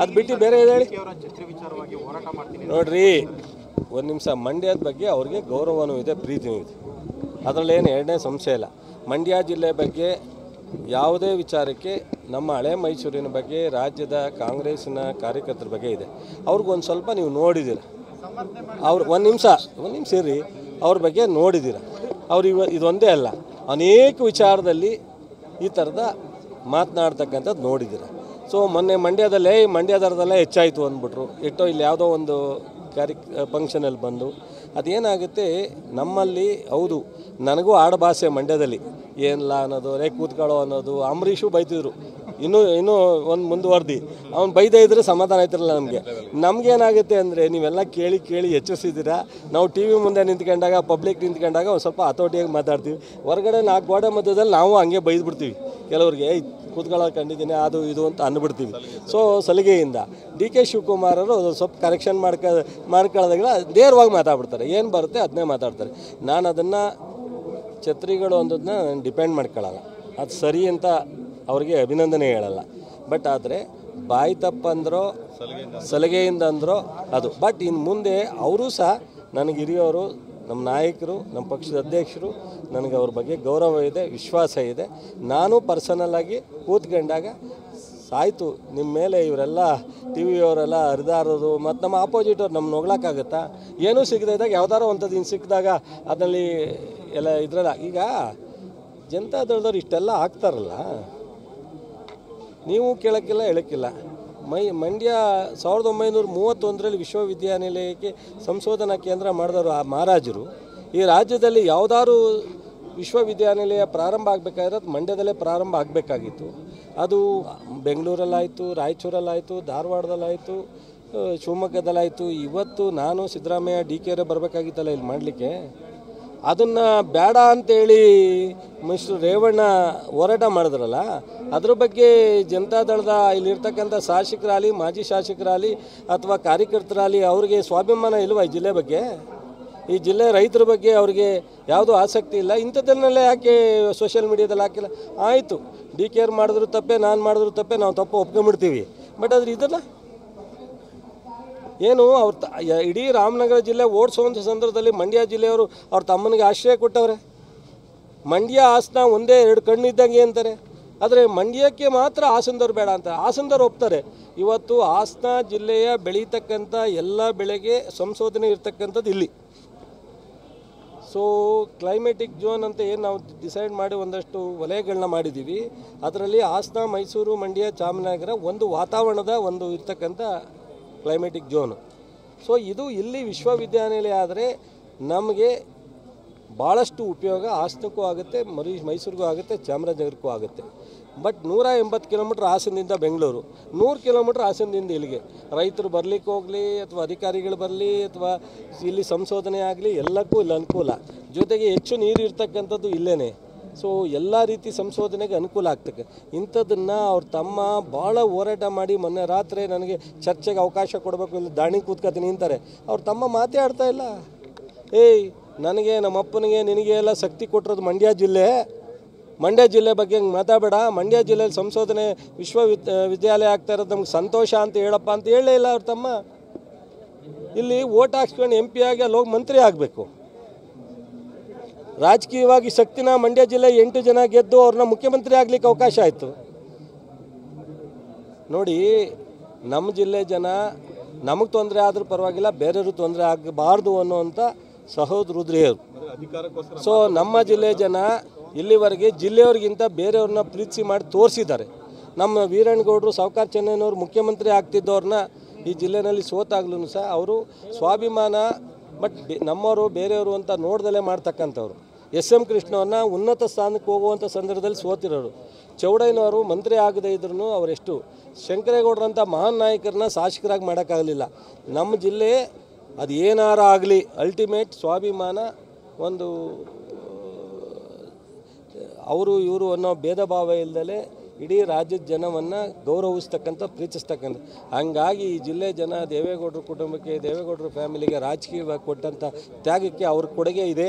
ಅದು ಬಿಟ್ಟು ಬೇರೆ ಇದೆ ಹೇಳಿ ನೋಡ್ರಿ. ಒಂದು ನಿಮಿಷ, ಮಂಡ್ಯದ ಬಗ್ಗೆ ಅವ್ರಿಗೆ ಗೌರವನೂ ಇದೆ, ಪ್ರೀತಿಯೂ ಇದೆ, ಅದರಲ್ಲೇನು ಎರಡನೇ ಸಂಶಯ ಇಲ್ಲ. ಮಂಡ್ಯ ಜಿಲ್ಲೆ ಬಗ್ಗೆ ಯಾವುದೇ ವಿಚಾರಕ್ಕೆ ನಮ್ಮ ಹಳೆ ಮೈಸೂರಿನ ಬಗ್ಗೆ ರಾಜ್ಯದ ಕಾಂಗ್ರೆಸ್ಸಿನ ಕಾರ್ಯಕರ್ತರ ಬಗ್ಗೆ ಇದೆ. ಅವ್ರಿಗೊಂದು ಸ್ವಲ್ಪ ನೀವು ನೋಡಿದ್ದೀರ, ಅವ್ರು ಒಂದು ನಿಮಿಷ ಇರ್ರಿ, ಅವ್ರ ಬಗ್ಗೆ ನೋಡಿದ್ದೀರ. ಅವ್ರು ಇದೊಂದೇ ಅಲ್ಲ, ಅನೇಕ ವಿಚಾರದಲ್ಲಿ ಈ ಥರದ ಮಾತನಾಡ್ತಕ್ಕಂಥದ್ದು ನೋಡಿದ್ದೀರ. ಸೊ ಮೊನ್ನೆ ಮಂಡ್ಯದರದಲ್ಲೇ ಹೆಚ್ಚಾಯಿತು ಅಂದ್ಬಿಟ್ರು, ಇಲ್ಲಿ ಯಾವುದೋ ಒಂದು ಫಂಕ್ಷನಲ್ಲಿ ಬಂದು ಅದೇನಾಗುತ್ತೆ ನಮ್ಮಲ್ಲಿ. ಹೌದು, ನನಗೂ ಆಡಭಾಷೆ ಮಂಡ್ಯದಲ್ಲಿ ಏನಿಲ್ಲ ಅನ್ನೋದು, ಕೂತ್ಕೊಳ್ಳೋ ಅನ್ನೋದು. ಅಂಬರೀಷು ಬೈತಿದ್ರು, ಇನ್ನೂ ಒಂದು ಮುಂದುವರ್ದು ಅವ್ನು ಬೈದೇ ಇದ್ರೆ ಸಮಾಧಾನ ಆಯ್ತಿರಲ್ಲ ನಮಗೇನಾಗುತ್ತೆ ಅಂದರೆ, ನೀವೆಲ್ಲ ಕೇಳಿ ಹೆಚ್ಚಿಸಿದ್ದೀರಾ. ನಾವು ಟಿ ವಿ ಮುಂದೆ ನಿಂತ್ಕೊಂಡಾಗ, ಪಬ್ಲಿಕ್ ನಿಂತ್ಕೊಂಡಾಗ ಒಂದು ಸ್ವಲ್ಪ ಹತೋಟಿಯಾಗಿ ಮಾತಾಡ್ತೀವಿ. ಹೊರಗಡೆ 4 ಗೋಡೆ ಮಧ್ಯದಲ್ಲಿ ನಾವು ಹಂಗೆ ಬೈದ್ಬಿಡ್ತೀವಿ. ಕೆಲವ್ರಿಗೆ ಕೂತ್ಕೊಳ್ಳೋಕೆ ಕಂಡಿದ್ದೀನಿ ಅದು ಇದು ಅಂತ ಅಂದ್ಬಿಡ್ತೀವಿ. ಸೊ ಸಲಿಗೆಯಿಂದ DK ಶಿವಕುಮಾರ್ ಅವರು ಸ್ವಲ್ಪ ಕರೆಕ್ಷನ್ ಮಾಡ್ಕೊಳ್ಳೋದಾಗಿಲ್ಲ, ನೇರವಾಗಿ ಮಾತಾಡ್ಬಿಡ್ತಾರೆ. ಏನು ಬರುತ್ತೆ ಅದನ್ನೇ ಮಾತಾಡ್ತಾರೆ. ನಾನು ಅದನ್ನು ಛತ್ರಿಗಳು ಅನ್ನೋದನ್ನ ನಾನು ಡಿಪೆಂಡ್ ಮಾಡ್ಕೊಳ್ಳಲ್ಲ, ಅದು ಸರಿ ಅಂತ ಅವ್ರಿಗೆ ಅಭಿನಂದನೆ ಹೇಳಲ್ಲ. ಬಟ್ ಆದರೆ ಬಾಯಿ ತಪ್ಪಂದ್ರೋ ಸಲಿಗೆಯಿಂದ ಅಂದ್ರೋ ಅದು. ಬಟ್ ಇನ್ನು ಮುಂದೆ ಅವರು ಸಹ ನನಗೆ ಹಿರಿಯವರು, ನಮ್ಮ ನಾಯಕರು, ನಮ್ಮ ಪಕ್ಷದ ಅಧ್ಯಕ್ಷರು, ನನಗೆ ಅವ್ರ ಬಗ್ಗೆ ಗೌರವ ಇದೆ, ವಿಶ್ವಾಸ ಇದೆ. ನಾನು ಪರ್ಸನಲ್ಲಾಗಿ ಕೂತ್ಕೊಂಡಾಗ ಸಾಯ್ತು ನಿಮ್ಮ ಮೇಲೆ ಇವರೆಲ್ಲ ಟಿ ವಿಯವರೆಲ್ಲ ಹರಿದಾರೋದು ಮತ್ತು ನಮ್ಮ ಆಪೋಸಿಟವ್ರು ನಮ್ಮ ನೋಗ್ಲಕ್ಕಾಗುತ್ತಾ? ಏನೂ ಸಿಗದೆ ಇದ್ದಾಗ ಯಾವ್ದಾರೋ ಅಂಥದ್ದು ಇನ್ನು ಸಿಕ್ಕಿದಾಗ ಅದರಲ್ಲಿ ಎಲ್ಲ ಇದ್ರಲ್ಲ. ಈಗ ಜನತಾದಳದವ್ರು ಇಷ್ಟೆಲ್ಲ ಆಗ್ತಾರಲ್ಲ, ನೀವು ಕೇಳೋಕ್ಕಿಲ್ಲ ಹೇಳೋಕ್ಕಿಲ್ಲ. ಮಂಡ್ಯ 1931ರಲ್ಲಿ ವಿಶ್ವವಿದ್ಯಾನಿಲಯಕ್ಕೆ ಸಂಶೋಧನಾ ಕೇಂದ್ರ ಮಾಡಿದವರು ಆ ಮಹಾರಾಜರು. ಈ ರಾಜ್ಯದಲ್ಲಿ ಯಾವುದಾದ್ರು ವಿಶ್ವವಿದ್ಯಾನಿಲಯ ಪ್ರಾರಂಭ ಆಗಬೇಕಾದ್ರೆ ಅದು ಮಂಡ್ಯದಲ್ಲೇ ಪ್ರಾರಂಭ ಆಗಬೇಕಾಗಿತ್ತು. ಅದು ಬೆಂಗಳೂರಲ್ಲಾಯಿತು, ರಾಯಚೂರಲ್ಲಾಯಿತು, ಧಾರವಾಡದಲ್ಲಾಯಿತು, ಶಿವಮೊಗ್ಗದಲ್ಲಾಯಿತು. ಇವತ್ತು ನಾನು ಸಿದ್ದರಾಮಯ್ಯ DK ಬರಬೇಕಾಗಿತ್ತಲ್ಲ ಇಲ್ಲಿ ಮಾಡಲಿಕ್ಕೆ. ಅದನ್ನು ಬೇಡ ಅಂತೇಳಿ ಮಿಸ್ಟರ್ ರೇವಣ್ಣ ಹೋರಾಟ ಮಾಡಿದ್ರಲ್ಲ, ಅದ್ರ ಬಗ್ಗೆ ಜನತಾದಳದ ಇಲ್ಲಿರ್ತಕ್ಕಂಥ ಶಾಸಕರಾಗಲಿ, ಮಾಜಿ ಶಾಸಕರಾಗಲಿ ಅಥವಾ ಕಾರ್ಯಕರ್ತರಾಗಲಿ ಅವ್ರಿಗೆ ಸ್ವಾಭಿಮಾನ ಇಲ್ವಾ ಈ ಜಿಲ್ಲೆ ಬಗ್ಗೆ? ಈ ಜಿಲ್ಲೆ ರೈತರ ಬಗ್ಗೆ ಅವ್ರಿಗೆ ಯಾವುದೂ ಆಸಕ್ತಿ ಇಲ್ಲ. ಇಂಥದ್ದನ್ನೆಲ್ಲ ಯಾಕೆ ಸೋಷಿಯಲ್ ಮೀಡಿಯಾದಲ್ಲಿ ಹಾಕಿಲ್ಲ? ಆಯಿತು, DK ಮಾಡಿದ್ರು ತಪ್ಪೆ, ನಾನು ಮಾಡಿದ್ರು ತಪ್ಪೆ, ನಾವು ತಪ್ಪು ಒಪ್ಕೊಂಡ್ಬಿಡ್ತೀವಿ. ಬಟ್ ಆದರೆ ಇದನ್ನು ಏನು ಅವ್ರು ಇಡೀ ರಾಮನಗರ ಜಿಲ್ಲೆ ಓಡಿಸುವಂಥ ಸಂದರ್ಭದಲ್ಲಿ ಮಂಡ್ಯ ಜಿಲ್ಲೆಯವರು ಅವ್ರ ತಮ್ಮನಿಗೆ ಆಶ್ರಯ ಕೊಟ್ಟವ್ರೆ. ಮಂಡ್ಯ ಹಾಸನ ಒಂದೇ 2 ಕಣ್ಣಿದ್ದಂಗೆ ಅಂತಾರೆ. ಆದರೆ ಮಂಡ್ಯಕ್ಕೆ ಮಾತ್ರ ಹಾಸನದವ್ರು ಬೇಡ ಅಂತ, ಹಾಸನದವ್ರು ಒಪ್ತಾರೆ. ಇವತ್ತು ಹಾಸನ ಜಿಲ್ಲೆಯ ಬೆಳೀತಕ್ಕಂಥ ಎಲ್ಲ ಬೆಳೆಗೆ ಸಂಶೋಧನೆ ಇರ್ತಕ್ಕಂಥದ್ದು ಇಲ್ಲಿ. ಸೊ ಕ್ಲೈಮೆಟಿಕ್ ಝೋನ್ ಅಂತ ಏನು ನಾವು ಡಿಸೈಡ್ ಮಾಡಿ ಒಂದಷ್ಟು ವಲಯಗಳನ್ನ ಮಾಡಿದ್ದೀವಿ. ಅದರಲ್ಲಿ ಹಾಸನ, ಮೈಸೂರು, ಮಂಡ್ಯ, ಚಾಮರಾಜನಗರ ಒಂದು ವಾತಾವರಣದ ಒಂದು ಇರ್ತಕ್ಕಂಥ ಕ್ಲೈಮೆಟಿಕ್ ಝೋನು. ಸೊ ಇದು ಇಲ್ಲಿ ವಿಶ್ವವಿದ್ಯಾನಿಲಯ ಆದರೆ ನಮಗೆ ಭಾಳಷ್ಟು ಉಪಯೋಗ. ಹಾಸನಕ್ಕೂ ಆಗುತ್ತೆ, ಮೈಸೂರಿಗೂ ಆಗುತ್ತೆ, ಚಾಮರಾಜನಗರಕ್ಕೂ ಆಗುತ್ತೆ. ಬಟ್ 180 ಕಿಲೋಮೀಟ್ರ್ ಹಾಸನದಿಂದ ಬೆಂಗಳೂರು, 100 ಕಿಲೋಮೀಟ್ರ್ ಹಾಸನದಿಂದ ಇಲ್ಲಿಗೆ. ರೈತರು ಬರಲಿಕ್ಕೆ ಹೋಗಲಿ ಅಥವಾ ಅಧಿಕಾರಿಗಳು ಬರಲಿ ಅಥವಾ ಇಲ್ಲಿ ಸಂಶೋಧನೆ ಆಗಲಿ ಎಲ್ಲಕ್ಕೂ ಇಲ್ಲಿ ಅನುಕೂಲ. ಜೊತೆಗೆ ಹೆಚ್ಚು ನೀರು ಇರ್ತಕ್ಕಂಥದ್ದು ಇಲ್ಲೇ. ಸೊ ಎಲ್ಲ ರೀತಿ ಸಂಶೋಧನೆಗೆ ಅನುಕೂಲ ಆಗ್ತದೆ. ಇಂಥದ್ದನ್ನು ಅವ್ರ ತಮ್ಮ ಭಾಳ ಹೋರಾಟ ಮಾಡಿ ಮೊನ್ನೆ ರಾತ್ರಿ ನನಗೆ ಚರ್ಚೆಗೆ ಅವಕಾಶ ಕೊಡಬೇಕು, ಇಲ್ಲಿ ದಾಣಿ ಕೂತ್ಕೊತೀನಿ ಅಂತಾರೆ. ಅವ್ರ ತಮ್ಮ ಮಾತೇ ಆಡ್ತಾ ಇಲ್ಲ. ನನಗೆ, ನಮ್ಮ ಅಪ್ಪನಿಗೆ, ನಿನಗೆ ಎಲ್ಲ ಶಕ್ತಿ ಕೊಟ್ಟಿರೋದು ಮಂಡ್ಯ ಜಿಲ್ಲೆ. ಮಂಡ್ಯ ಜಿಲ್ಲೆ ಬಗ್ಗೆ ಹಂಗೆ ಮಾತಾಡಬೇಡ. ಮಂಡ್ಯ ಜಿಲ್ಲೆಯಲ್ಲಿ ಸಂಶೋಧನೆ ವಿಶ್ವವಿದ್ಯಾಲಯ ಆಗ್ತಾ ಇರೋದು ನಮ್ಗೆ ಸಂತೋಷ ಅಂತ ಹೇಳಪ್ಪ ಅಂತ ಹೇಳಲೇ ಇಲ್ಲ ಅವ್ರ ತಮ್ಮ. ಇಲ್ಲಿ ಓಟ್ ಹಾಕ್ಸ್ಕೊಂಡು MP ಆಗಿ ಅಲ್ಲಿ ಹೋಗಿ ಮಂತ್ರಿ ಆಗಬೇಕು. ರಾಜಕೀಯವಾಗಿ ಶಕ್ತಿನ ಮಂಡ್ಯ ಜಿಲ್ಲೆ 8 ಜನ ಗೆದ್ದು ಅವ್ರನ್ನ ಮುಖ್ಯಮಂತ್ರಿ ಆಗಲಿಕ್ಕೆ ಅವಕಾಶ ಆಯಿತು. ನೋಡಿ, ನಮ್ಮ ಜಿಲ್ಲೆ ಜನ ನಮಗೆ ತೊಂದರೆ ಆದರೂ ಪರವಾಗಿಲ್ಲ, ಬೇರೆಯವರು ತೊಂದರೆ ಆಗಬಾರ್ದು ಅನ್ನೋವಂಥ ಸಹೋದರಿಯರು. ಸೊ ನಮ್ಮ ಜಿಲ್ಲೆ ಜನ ಇಲ್ಲಿವರೆಗೆ ಜಿಲ್ಲೆಯವ್ರಿಗಿಂತ ಬೇರೆಯವ್ರನ್ನ ಪ್ರೀತಿಸಿ ಮಾಡಿ ತೋರಿಸಿದ್ದಾರೆ. ನಮ್ಮ ವೀರಣ್ಣಗೌಡರು, ಸಾವುಕಾರ ಚೆನ್ನೈನವರು ಮುಖ್ಯಮಂತ್ರಿ ಆಗ್ತಿದ್ದವ್ರನ್ನ ಈ ಜಿಲ್ಲೆಯಲ್ಲಿ ಸೋತಾಗ್ಲೂ ಸಹ ಅವರು ಸ್ವಾಭಿಮಾನ, ಬಟ್ ನಮ್ಮವರು ಬೇರೆಯವರು ಅಂತ ನೋಡ್ದಲೇ ಮಾಡ್ತಕ್ಕಂಥವ್ರು. SM ಕೃಷ್ಣವ್ರನ್ನ ಉನ್ನತ ಸ್ಥಾನಕ್ಕೆ ಹೋಗುವಂಥ ಸಂದರ್ಭದಲ್ಲಿ ಸೋತಿರೋರು. ಚೌಡಯ್ಯನವರು ಮಂತ್ರಿ ಆಗದೇ ಇದ್ರೂ ಅವರೆಷ್ಟು ಶಂಕರೇಗೌಡರಂಥ ಮಹಾನ್ ನಾಯಕರನ್ನ ಶಾಸಕರಾಗಿ ಮಾಡೋಕ್ಕಾಗಲಿಲ್ಲ. ನಮ್ಮ ಜಿಲ್ಲೆ ಅದು ಏನಾರ ಆಗಲಿ ಅಲ್ಟಿಮೇಟ್ ಸ್ವಾಭಿಮಾನ, ಒಂದು ಅವರು ಇವರು ಅನ್ನೋ ಭೇದ ಭಾವ ಇಲ್ಲದಲೇ ಇಡೀ ರಾಜ್ಯದ ಜನವನ್ನು ಗೌರವಿಸ್ತಕ್ಕಂಥ, ಪ್ರೀತಿಸ್ತಕ್ಕಂಥ. ಹಂಗಾಗಿ ಈ ಜಿಲ್ಲೆ ಜನ ದೇವೇಗೌಡರ ಕುಟುಂಬಕ್ಕೆ, ದೇವೇಗೌಡರ ಫ್ಯಾಮಿಲಿಗೆ ರಾಜಕೀಯವಾಗಿ ಕೊಟ್ಟಂಥ ತ್ಯಾಗಕ್ಕೆ ಅವ್ರ ಕೊಡುಗೆ ಇದೆ.